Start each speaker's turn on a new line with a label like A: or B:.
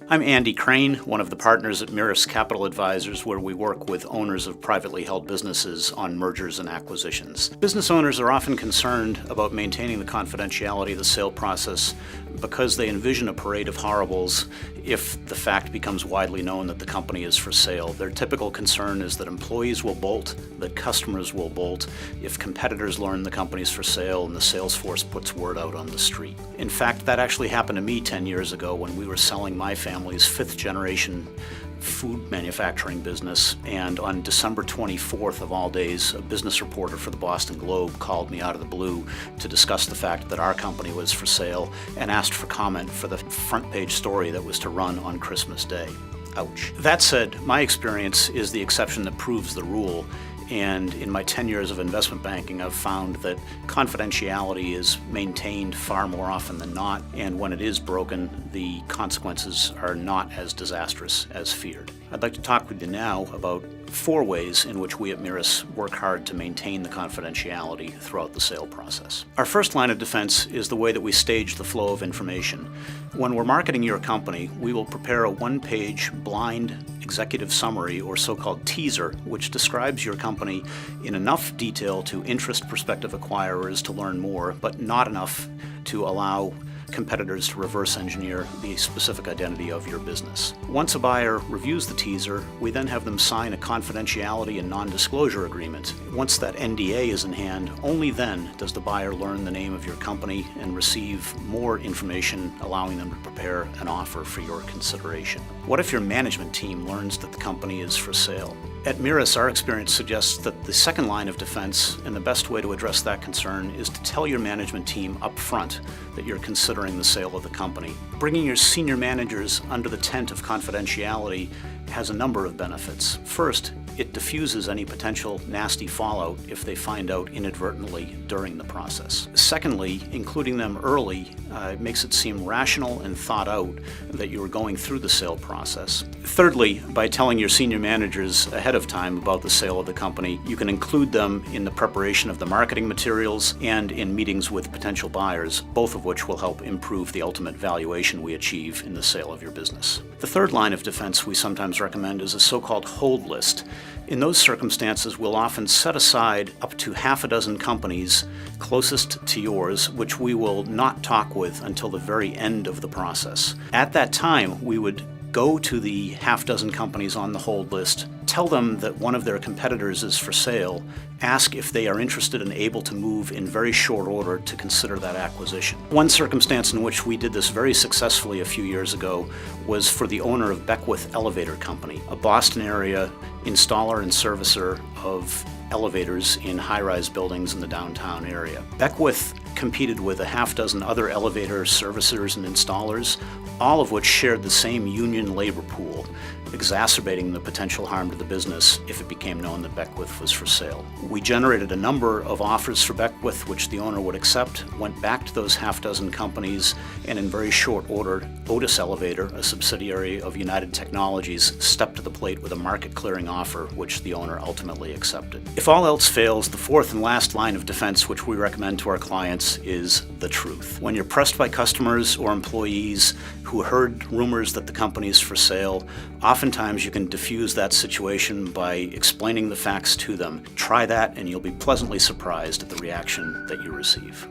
A: I'm Andy Crane, one of the partners at Mirus Capital Advisors, where we work with owners of privately held businesses on mergers and acquisitions. Business owners are often concerned about maintaining the confidentiality of the sale process because they envision a parade of horribles if the fact becomes widely known that the company is for sale. Their typical concern is that employees will bolt, that customers will bolt, if competitors learn the company's for sale and the sales force puts word out on the street. In fact, that actually happened to me 10 years ago when we were selling my family's fifth generation food manufacturing business, and on December 24th of all days, a business reporter for the Boston Globe called me out of the blue to discuss the fact that our company was for sale and asked for comment for the front page story that was to run on Christmas Day. Ouch. That said, my experience is the exception that proves the rule. And in my 10 years of investment banking, I've found that confidentiality is maintained far more often than not, and when it is broken, the consequences are not as disastrous as feared. I'd like to talk with you now about 4 ways in which we at Mirus work hard to maintain the confidentiality throughout the sale process. Our first line of defense is the way that we stage the flow of information. When we're marketing your company, we will prepare a 1-page blind executive summary, or so-called teaser, which describes your company in enough detail to interest prospective acquirers to learn more, but not enough to allow competitors to reverse engineer the specific identity of your business. Once a buyer reviews the teaser, we then have them sign a confidentiality and non-disclosure agreement. Once that NDA is in hand, only then does the buyer learn the name of your company and receive more information, allowing them to prepare an offer for your consideration. What if your management team learns that the company is for sale? At Mirus, our experience suggests that the second line of defense, and the best way to address that concern, is to tell your management team up front that you're considering the sale of the company. Bringing your senior managers under the tent of confidentiality has a number of benefits. First, it diffuses any potential nasty fallout if they find out inadvertently during the process. Secondly, including them early makes it seem rational and thought out that you are going through the sale process. Thirdly, by telling your senior managers ahead of time about the sale of the company, you can include them in the preparation of the marketing materials and in meetings with potential buyers, both of which will help improve the ultimate valuation we achieve in the sale of your business. The third line of defense we sometimes recommend is a so-called hold list. In those circumstances, we'll often set aside up to half a dozen companies closest to yours, which we will not talk with until the very end of the process. At that time, we would go to the half dozen companies on the hold list, tell them that one of their competitors is for sale, ask if they are interested and able to move in very short order to consider that acquisition. One circumstance in which we did this very successfully a few years ago was for the owner of Beckwith Elevator Company, a Boston area installer and servicer of elevators in high-rise buildings in the downtown area. Beckwith competed with a half dozen other elevator servicers and installers, all of which shared the same union labor pool, exacerbating the potential harm to the business if it became known that Beckwith was for sale. We generated a number of offers for Beckwith which the owner would accept, went back to those half dozen companies, and in very short order, Otis Elevator, a subsidiary of United Technologies, stepped to the plate with a market-clearing offer which the owner ultimately accepted. If all else fails, the fourth and last line of defense which we recommend to our clients is the truth. When you're pressed by customers or employees who heard rumors that the company is for sale, oftentimes you can diffuse that situation by explaining the facts to them. Try that and you'll be pleasantly surprised at the reaction that you receive.